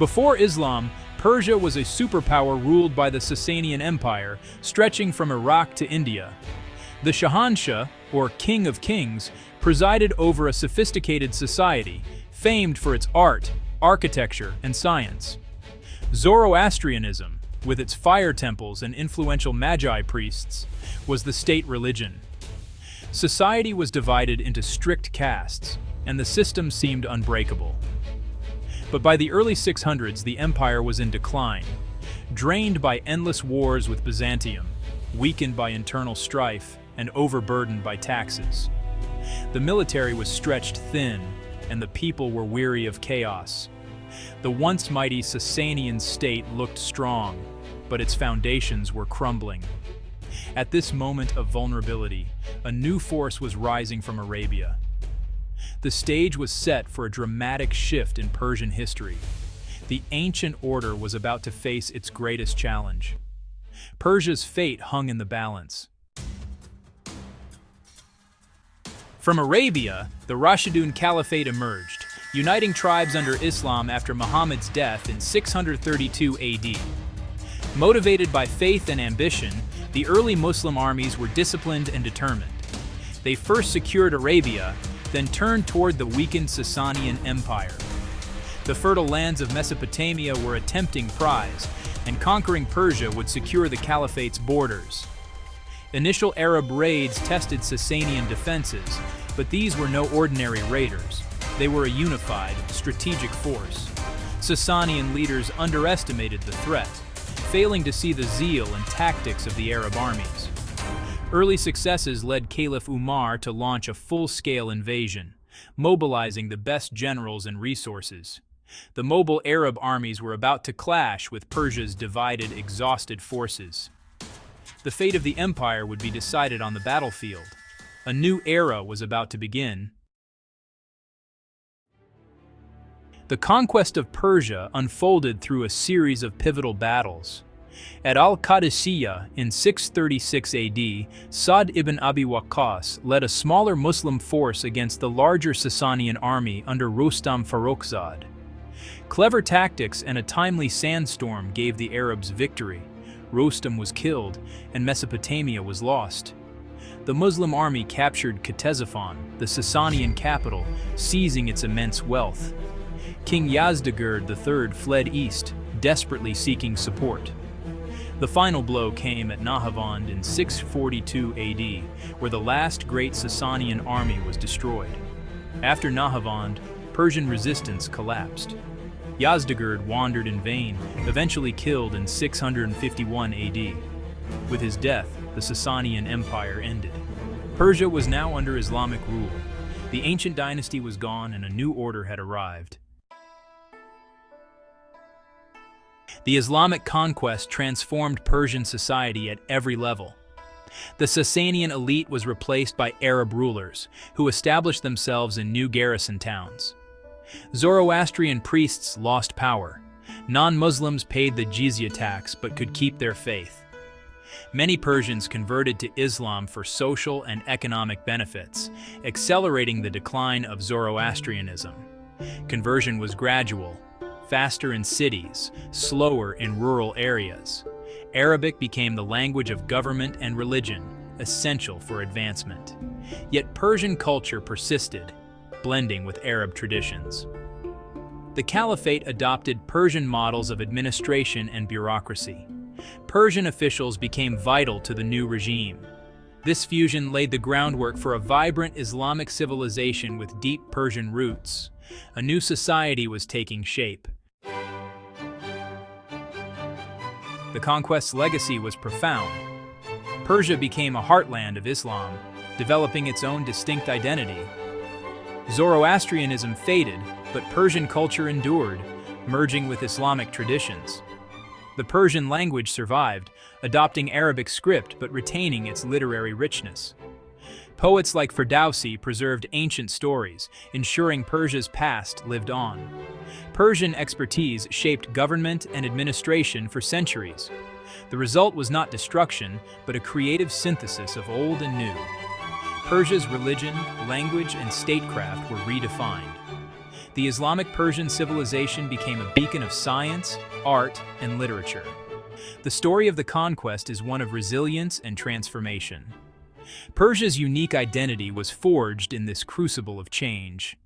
Before Islam, Persia was a superpower ruled by the Sasanian Empire, stretching from Iraq to India. The Shahanshah, or King of Kings, presided over a sophisticated society, famed for its art, architecture, and science. Zoroastrianism, with its fire temples and influential magi priests, was the state religion. Society was divided into strict castes, and the system seemed unbreakable. But by the early 600s, the empire was in decline, drained by endless wars with Byzantium, weakened by internal strife, and overburdened by taxes. The military was stretched thin, and the people were weary of chaos. The once mighty Sasanian state looked strong, but its foundations were crumbling. At this moment of vulnerability, a new force was rising from Arabia. The stage was set for a dramatic shift in Persian history. The ancient order was about to face its greatest challenge. Persia's fate hung in the balance. From Arabia, the Rashidun Caliphate emerged, uniting tribes under Islam after Muhammad's death in 632 AD. Motivated by faith and ambition, the early Muslim armies were disciplined and determined. They first secured Arabia, then turned toward the weakened Sasanian Empire. The fertile lands of Mesopotamia were a tempting prize, and conquering Persia would secure the Caliphate's borders. Initial Arab raids tested Sasanian defenses, but these were no ordinary raiders. They were a unified, strategic force. Sasanian leaders underestimated the threat, failing to see the zeal and tactics of the Arab armies. Early successes led Caliph Umar to launch a full-scale invasion, mobilizing the best generals and resources. The mobile Arab armies were about to clash with Persia's divided, exhausted forces. The fate of the empire would be decided on the battlefield. A new era was about to begin. The conquest of Persia unfolded through a series of pivotal battles. At Al-Qadisiyah in 636 AD, Sa'd ibn Abi Waqqas led a smaller Muslim force against the larger Sasanian army under Rustam Farrukhzad. Clever tactics and a timely sandstorm gave the Arabs victory. Rustam was killed, and Mesopotamia was lost. The Muslim army captured Ctesiphon, the Sasanian capital, seizing its immense wealth. King Yazdegerd III fled east, desperately seeking support. The final blow came at Nahavand in 642 AD, where the last great Sasanian army was destroyed. After Nahavand, Persian resistance collapsed. Yazdegerd wandered in vain, eventually killed in 651 AD. With his death, the Sasanian Empire ended. Persia was now under Islamic rule. The ancient dynasty was gone and a new order had arrived. The Islamic conquest transformed Persian society at every level. The Sasanian elite was replaced by Arab rulers, who established themselves in new garrison towns. Zoroastrian priests lost power. Non-Muslims paid the jizya tax but could keep their faith. Many Persians converted to Islam for social and economic benefits, accelerating the decline of Zoroastrianism. Conversion was gradual, faster in cities, slower in rural areas. Arabic became the language of government and religion, essential for advancement. Yet Persian culture persisted, blending with Arab traditions. The Caliphate adopted Persian models of administration and bureaucracy. Persian officials became vital to the new regime. This fusion laid the groundwork for a vibrant Islamic civilization with deep Persian roots. A new society was taking shape. The conquest's legacy was profound. Persia became a heartland of Islam, developing its own distinct identity. Zoroastrianism faded, but Persian culture endured, merging with Islamic traditions. The Persian language survived, adopting Arabic script but retaining its literary richness. Poets like Ferdowsi preserved ancient stories, ensuring Persia's past lived on. Persian expertise shaped government and administration for centuries. The result was not destruction, but a creative synthesis of old and new. Persia's religion, language, and statecraft were redefined. the Islamic Persian civilization became a beacon of science, art, and literature. The story of the conquest is one of resilience and transformation. Persia's unique identity was forged in this crucible of change.